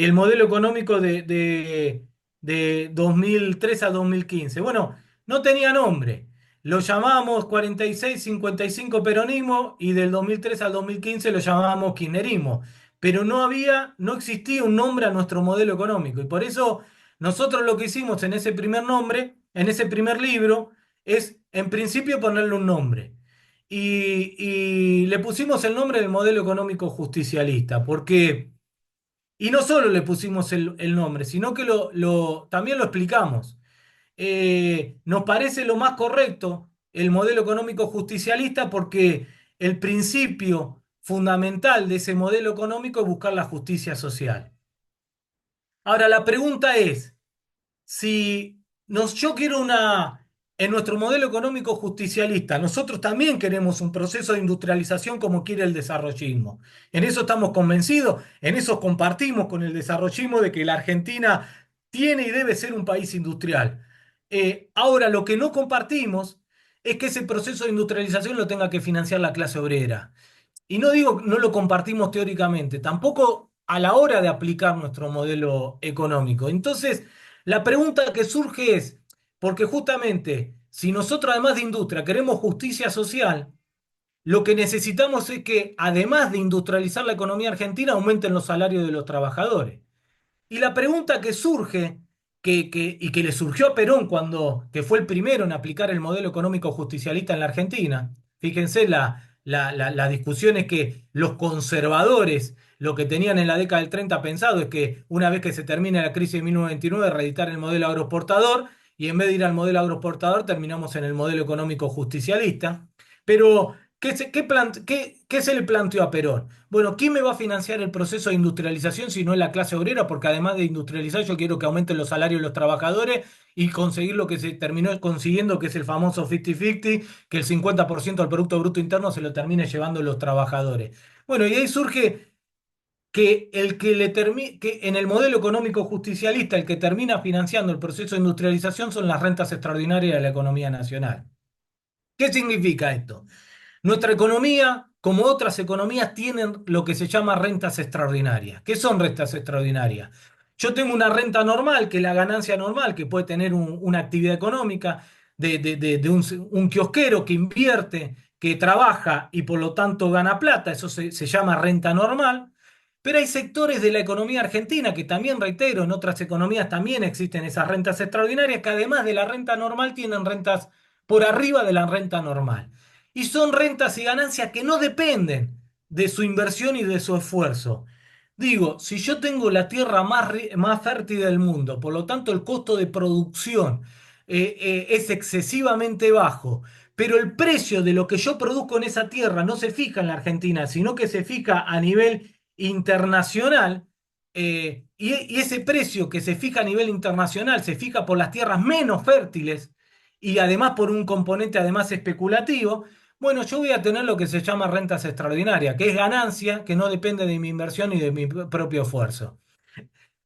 el modelo económico de 2003 a 2015. Bueno, no tenía nombre. Lo llamábamos 46-55 peronismo y del 2003 al 2015 lo llamábamos kirchnerismo. Pero no existía un nombre a nuestro modelo económico. Y por eso nosotros lo que hicimos en ese primer nombre, en ese primer libro, es en principio ponerle un nombre. Y le pusimos el nombre del modelo económico justicialista, porque y no solo le pusimos el nombre, sino que también lo explicamos. Nos parece lo más correcto el modelo económico justicialista porque el principio fundamental de ese modelo económico es buscar la justicia social. Ahora, la pregunta es, si yo quiero en nuestro modelo económico justicialista, nosotros también queremos un proceso de industrialización como quiere el desarrollismo. En eso estamos convencidos, en eso compartimos con el desarrollismo de que la Argentina tiene y debe ser un país industrial. Ahora, lo que no compartimos es que ese proceso de industrialización lo tenga que financiar la clase obrera. Y no digo, no lo compartimos teóricamente, tampoco a la hora de aplicar nuestro modelo económico. Entonces, la pregunta que surge es, porque justamente si nosotros además de industria queremos justicia social, lo que necesitamos es que además de industrializar la economía argentina, aumenten los salarios de los trabajadores. Y la pregunta que surge, y que le surgió a Perón que fue el primero en aplicar el modelo económico justicialista en la Argentina, fíjense la discusión es que los conservadores lo que tenían en la década del 30 pensado es que una vez que se termine la crisis de 1929, reeditar el modelo agroexportador, y en vez de ir al modelo agroexportador, terminamos en el modelo económico justicialista. Pero, ¿qué se le planteó a Perón? Bueno, ¿quién me va a financiar el proceso de industrialización si no es la clase obrera? Porque además de industrializar, yo quiero que aumenten los salarios de los trabajadores y conseguir lo que se terminó consiguiendo, que es el famoso 50-50, que el 50% del Producto Bruto Interno se lo termine llevando los trabajadores. Bueno, y ahí surge que que en el modelo económico justicialista, el que termina financiando el proceso de industrialización son las rentas extraordinarias de la economía nacional. ¿Qué significa esto? Nuestra economía, como otras economías, tienen lo que se llama rentas extraordinarias. ¿Qué son rentas extraordinarias? Yo tengo una renta normal, que es la ganancia normal que puede tener una actividad económica de un kiosquero que invierte, que trabaja y por lo tanto gana plata. Eso se llama renta normal. Pero hay sectores de la economía argentina que también, reitero, en otras economías también existen esas rentas extraordinarias que además de la renta normal tienen rentas por arriba de la renta normal. Y son rentas y ganancias que no dependen de su inversión y de su esfuerzo. Digo, si yo tengo la tierra más fértil del mundo, por lo tanto el costo de producción es excesivamente bajo, pero el precio de lo que yo produzco en esa tierra no se fija en la Argentina, sino que se fija a nivel internacional, y ese precio que se fija a nivel internacional se fija por las tierras menos fértiles y además por un componente además especulativo. Bueno, yo voy a tener lo que se llama rentas extraordinarias, que es ganancia que no depende de mi inversión y de mi propio esfuerzo.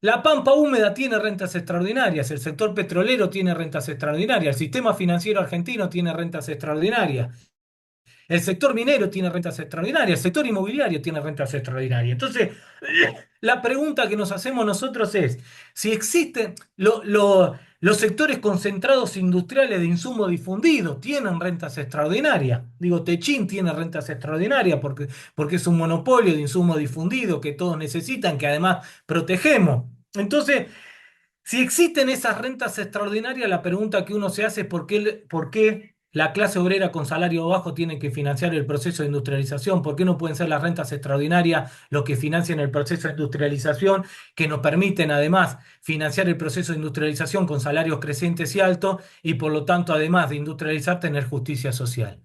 La pampa húmeda tiene rentas extraordinarias, el sector petrolero tiene rentas extraordinarias, el sistema financiero argentino tiene rentas extraordinarias, el sector minero tiene rentas extraordinarias, el sector inmobiliario tiene rentas extraordinarias. Entonces, la pregunta que nos hacemos nosotros es, si existen los sectores concentrados industriales de insumo difundido, tienen rentas extraordinarias. Digo, Techín tiene rentas extraordinarias porque es un monopolio de insumo difundido que todos necesitan, que además protegemos. Entonces, si existen esas rentas extraordinarias, la pregunta que uno se hace es por qué la clase obrera con salario bajo tiene que financiar el proceso de industrialización, por qué no pueden ser las rentas extraordinarias los que financian el proceso de industrialización, que nos permiten además financiar el proceso de industrialización con salarios crecientes y altos y por lo tanto además de industrializar tener justicia social.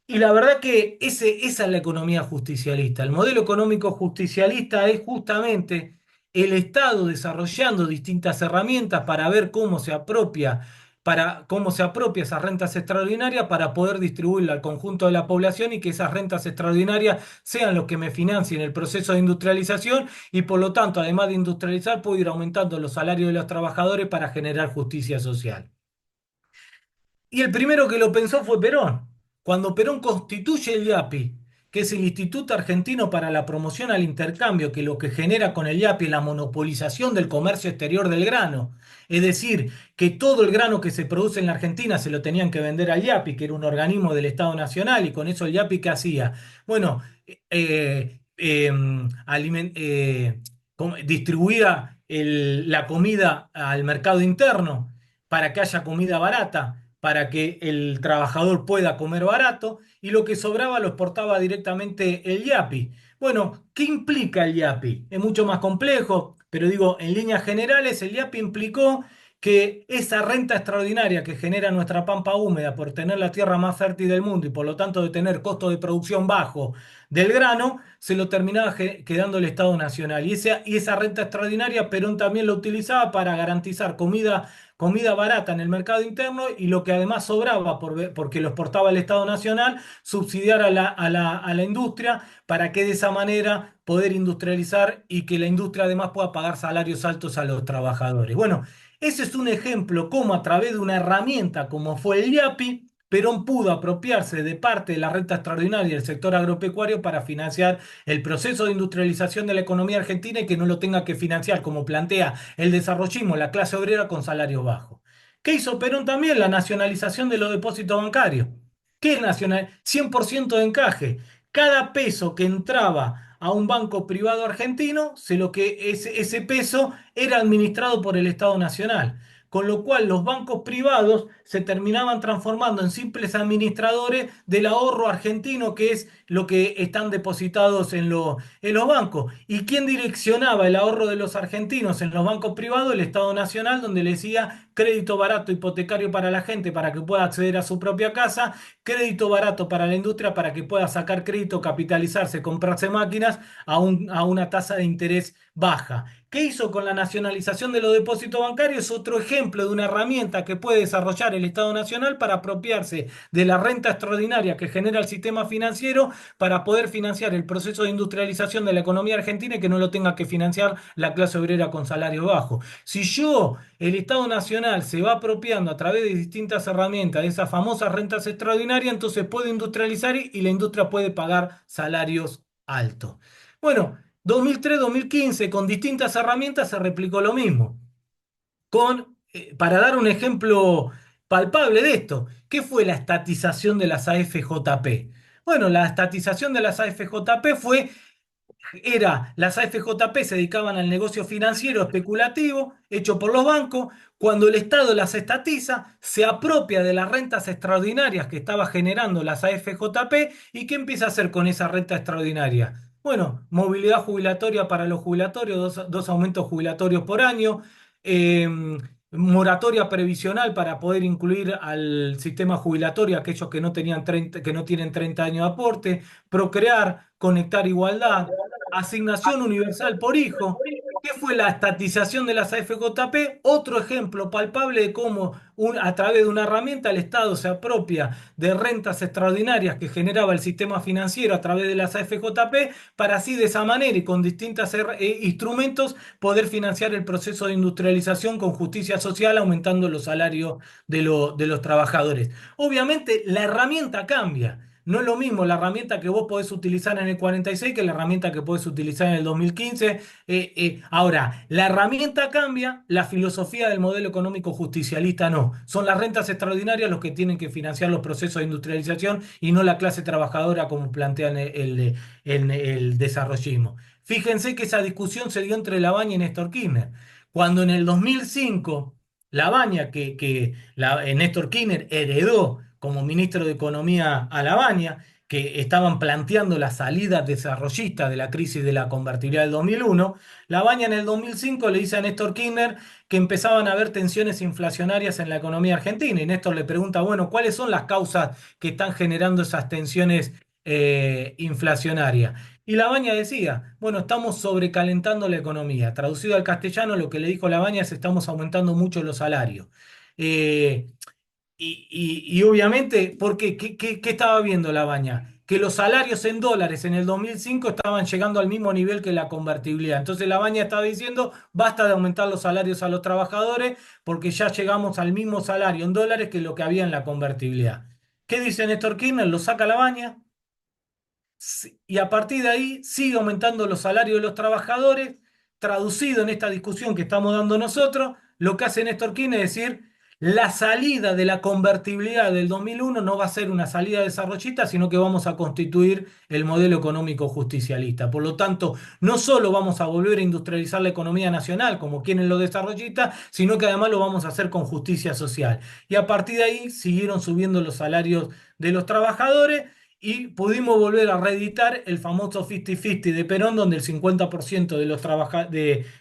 Y la verdad que esa es la economía justicialista. El modelo económico justicialista es justamente el Estado desarrollando distintas herramientas para ver cómo se apropia esas rentas extraordinarias para poder distribuirla al conjunto de la población y que esas rentas extraordinarias sean los que me financien el proceso de industrialización y por lo tanto, además de industrializar, puedo ir aumentando los salarios de los trabajadores para generar justicia social. Y el primero que lo pensó fue Perón. Cuando Perón constituye el IAPI que es el Instituto Argentino para la Promoción al Intercambio, que lo que genera con el IAPI es la monopolización del comercio exterior del grano. Es decir, que todo el grano que se produce en la Argentina se lo tenían que vender al IAPI, que era un organismo del Estado Nacional, y con eso el IAPI ¿qué hacía? Bueno, distribuía la comida al mercado interno para que haya comida barata, para que el trabajador pueda comer barato, y lo que sobraba lo exportaba directamente el IAPI. Bueno, ¿qué implica el IAPI? Es mucho más complejo, pero digo, en líneas generales, el IAPI implicó que esa renta extraordinaria que genera nuestra pampa húmeda por tener la tierra más fértil del mundo y por lo tanto de tener costo de producción bajo del grano, se lo terminaba quedando el Estado Nacional. Y esa renta extraordinaria Perón también lo utilizaba para garantizar comida barata en el mercado interno, y lo que además sobraba porque lo exportaba el Estado Nacional, subsidiar a la industria para que de esa manera poder industrializar y que la industria además pueda pagar salarios altos a los trabajadores. Bueno, ese es un ejemplo cómo a través de una herramienta como fue el IAPI, Perón pudo apropiarse de parte de la renta extraordinaria del sector agropecuario para financiar el proceso de industrialización de la economía argentina, y que no lo tenga que financiar, como plantea el desarrollismo, la clase obrera con salarios bajos. ¿Qué hizo Perón también? La nacionalización de los depósitos bancarios. ¿Qué es nacional? 100% de encaje. Cada peso que entraba a un banco privado argentino, ese peso era administrado por el Estado Nacional. Con lo cual los bancos privados se terminaban transformando en simples administradores del ahorro argentino, que es lo que están depositados en los bancos. ¿Y quién direccionaba el ahorro de los argentinos en los bancos privados? El Estado Nacional, donde le decía crédito barato hipotecario para la gente para que pueda acceder a su propia casa, crédito barato para la industria para que pueda sacar crédito, capitalizarse, comprarse máquinas a una tasa de interés baja. ¿Qué hizo con la nacionalización de los depósitos bancarios? Otro ejemplo de una herramienta que puede desarrollar el Estado Nacional para apropiarse de la renta extraordinaria que genera el sistema financiero para poder financiar el proceso de industrialización de la economía argentina, y que no lo tenga que financiar la clase obrera con salarios bajos. Si el Estado Nacional se va apropiando a través de distintas herramientas de esas famosas rentas extraordinarias, entonces puede industrializar y la industria puede pagar salarios altos. Bueno, 2003-2015, con distintas herramientas se replicó lo mismo. Para dar un ejemplo palpable de esto, ¿qué fue la estatización de las AFJP? Bueno, la estatización de las AFJP las AFJP se dedicaban al negocio financiero especulativo hecho por los bancos. Cuando el Estado las estatiza, se apropia de las rentas extraordinarias que estaba generando las AFJP. ¿Y qué empieza a hacer con esa renta extraordinaria? Bueno, movilidad jubilatoria para los jubilatorios, dos aumentos jubilatorios por año, eh, moratoria previsional para poder incluir al sistema jubilatorio a aquellos que no tienen 30 años de aporte, procrear, conectar igualdad, asignación universal por hijo. ¿Qué fue la estatización de las AFJP? Otro ejemplo palpable de cómo a través de una herramienta el Estado se apropia de rentas extraordinarias que generaba el sistema financiero a través de las AFJP, para así de esa manera y con distintos instrumentos poder financiar el proceso de industrialización con justicia social, aumentando los salarios de los trabajadores. Obviamente la herramienta cambia. No es lo mismo la herramienta que vos podés utilizar en el 46 que la herramienta que podés utilizar en el 2015. Ahora, la herramienta cambia, la filosofía del modelo económico justicialista no. Son las rentas extraordinarias los que tienen que financiar los procesos de industrialización, y no la clase trabajadora como plantean el desarrollismo. Fíjense que esa discusión se dio entre Labaña y Néstor Kirchner. Cuando en el 2005 Labaña, Néstor Kirchner heredó como ministro de Economía a Labaña, que estaban planteando la salida desarrollista de la crisis de la convertibilidad del 2001, Labaña en el 2005 le dice a Néstor Kirchner que empezaban a haber tensiones inflacionarias en la economía argentina, y Néstor le pregunta, bueno, ¿cuáles son las causas que están generando esas tensiones inflacionarias? Y Labaña decía, bueno, estamos sobrecalentando la economía. Traducido al castellano, lo que le dijo Labaña es estamos aumentando mucho los salarios. Eh, y obviamente, ¿por qué? ¿Qué estaba viendo Labaña? Que los salarios en dólares en el 2005 estaban llegando al mismo nivel que la convertibilidad. Entonces Labaña estaba diciendo, basta de aumentar los salarios a los trabajadores porque ya llegamos al mismo salario en dólares que lo que había en la convertibilidad. ¿Qué dice Néstor Kirchner? Lo saca Labaña y a partir de ahí sigue aumentando los salarios de los trabajadores, traducido en esta discusión que estamos dando nosotros, lo que hace Néstor Kirchner es decir, la salida de la convertibilidad del 2001 no va a ser una salida desarrollista, sino que vamos a constituir el modelo económico justicialista. Por lo tanto, no solo vamos a volver a industrializar la economía nacional, como quieren los desarrollistas, sino que además lo vamos a hacer con justicia social. Y a partir de ahí siguieron subiendo los salarios de los trabajadores y pudimos volver a reeditar el famoso 50-50 de Perón, donde el 50%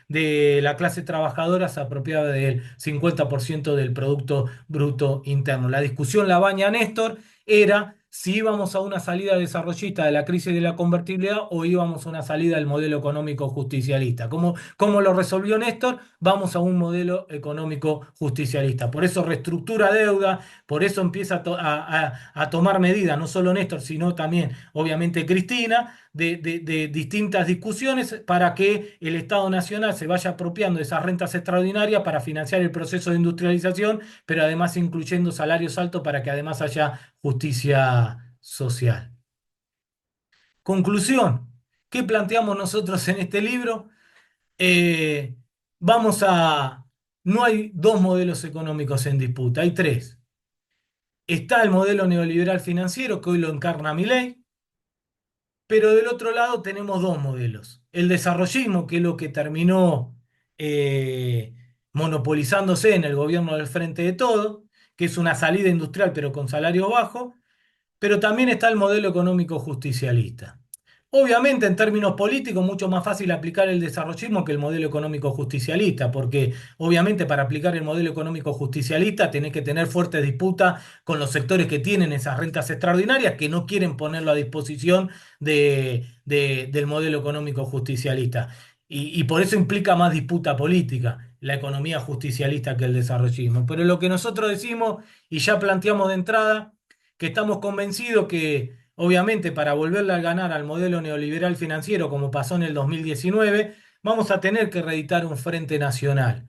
de la clase trabajadora se apropiaba del 50% del Producto Bruto Interno. La discusión la baña Néstor era si íbamos a una salida desarrollista de la crisis de la convertibilidad o íbamos a una salida del modelo económico justicialista. ¿Cómo lo resolvió Néstor? Vamos a un modelo económico justicialista. Por eso reestructura deuda, por eso empieza a tomar medidas, no solo Néstor, sino también, obviamente, Cristina, de distintas discusiones para que el Estado Nacional se vaya apropiando de esas rentas extraordinarias para financiar el proceso de industrialización, pero además incluyendo salarios altos para que además haya justicia social. Conclusión, ¿qué planteamos nosotros en este libro? Eh, vamos a... No hay dos modelos económicos en disputa, hay tres. Está el modelo neoliberal financiero, que hoy lo encarna Milei, pero del otro lado tenemos dos modelos. El desarrollismo, que es lo que terminó eh, monopolizándose en el gobierno del Frente de Todo, que es una salida industrial pero con salario bajo, pero también está el modelo económico justicialista. Obviamente, en términos políticos, mucho más fácil aplicar el desarrollismo que el modelo económico justicialista, porque obviamente para aplicar el modelo económico justicialista tenés que tener fuertes disputas con los sectores que tienen esas rentas extraordinarias, que no quieren ponerlo a disposición del modelo económico justicialista. Y por eso implica más disputa política la economía justicialista que el desarrollismo. Pero lo que nosotros decimos, y ya planteamos de entrada, que estamos convencidos que, obviamente, para volverle a ganar al modelo neoliberal financiero, como pasó en el 2019, vamos a tener que reeditar un frente nacional.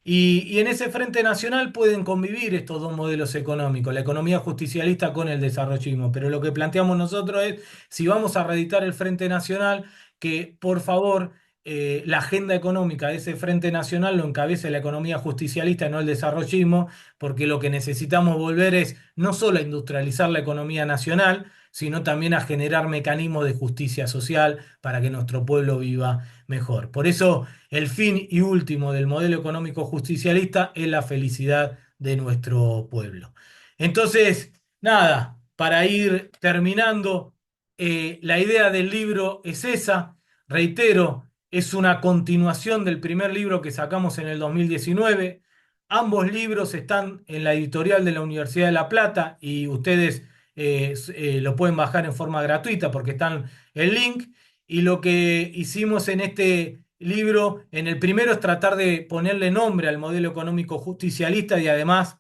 Y en ese frente nacional pueden convivir estos dos modelos económicos, la economía justicialista con el desarrollismo. Pero lo que planteamos nosotros es, si vamos a reeditar el frente nacional, que por favor la agenda económica de ese frente nacional lo encabece la economía justicialista y no el desarrollismo, porque lo que necesitamos volver es no solo a industrializar la economía nacional, sino también a generar mecanismos de justicia social para que nuestro pueblo viva mejor. Por eso el fin y último del modelo económico justicialista es la felicidad de nuestro pueblo. Entonces, nada, para ir terminando, la idea del libro es esa, reitero, es una continuación del primer libro que sacamos en el 2019. Ambos libros están en la editorial de la Universidad de La Plata y ustedes lo pueden bajar en forma gratuita porque están el link. Y lo que hicimos en este libro, en el primero, es tratar de ponerle nombre al modelo económico justicialista y además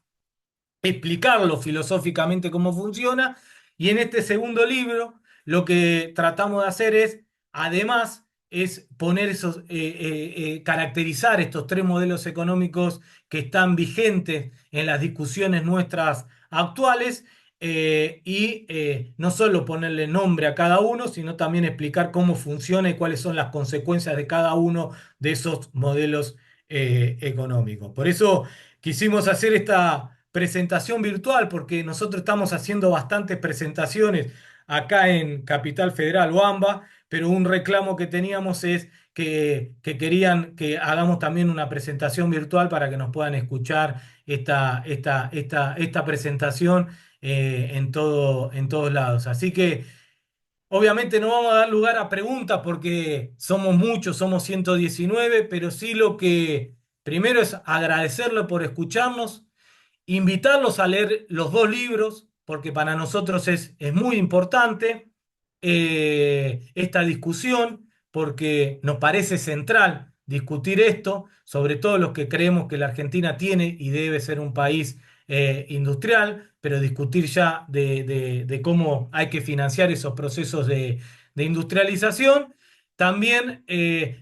explicarlo filosóficamente cómo funciona. Y en este segundo libro, lo que tratamos de hacer es, además, es poner caracterizar estos tres modelos económicos que están vigentes en las discusiones nuestras actuales y no solo ponerle nombre a cada uno, sino también explicar cómo funciona y cuáles son las consecuencias de cada uno de esos modelos económicos. Por eso quisimos hacer esta presentación virtual, porque nosotros estamos haciendo bastantes presentaciones acá en Capital Federal o AMBA, pero un reclamo que teníamos es que querían que hagamos también una presentación virtual para que nos puedan escuchar esta presentación en todos lados. Así que obviamente no vamos a dar lugar a preguntas porque somos muchos, somos 119, pero sí lo que primero es agradecerle por escucharnos, invitarlos a leer los dos libros, porque para nosotros es muy importante esta discusión, porque nos parece central discutir esto, sobre todo los que creemos que la Argentina tiene y debe ser un país industrial, pero discutir ya de cómo hay que financiar esos procesos de industrialización. También,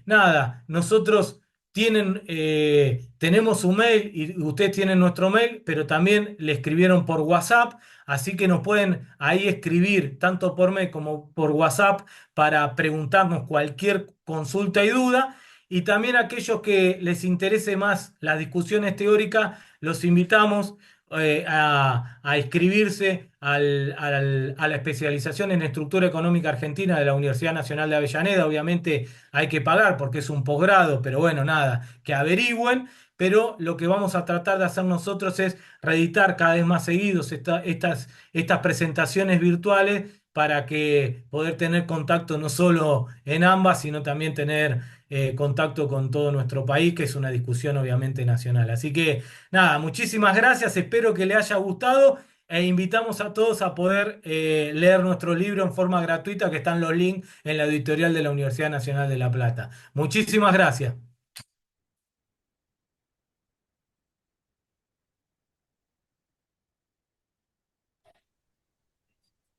nada, nosotros tenemos su mail y ustedes tienen nuestro mail, pero también le escribieron por WhatsApp, así que nos pueden ahí escribir tanto por mail como por WhatsApp para preguntarnos cualquier consulta y duda. Y también aquellos que les interese más las discusiones teóricas, los invitamos a inscribirse a la especialización en estructura económica argentina de la Universidad Nacional de Avellaneda. Obviamente hay que pagar porque es un posgrado, pero bueno, nada, que averigüen. Pero lo que vamos a tratar de hacer nosotros es reeditar cada vez más seguidos estas presentaciones virtuales para que poder tener contacto no solo en ambas, sino también tener contacto con todo nuestro país, que es una discusión obviamente nacional. Así que nada, muchísimas gracias, espero que le haya gustado e invitamos a todos a poder leer nuestro libro en forma gratuita, que están los links en la editorial de la Universidad Nacional de La Plata. Muchísimas gracias.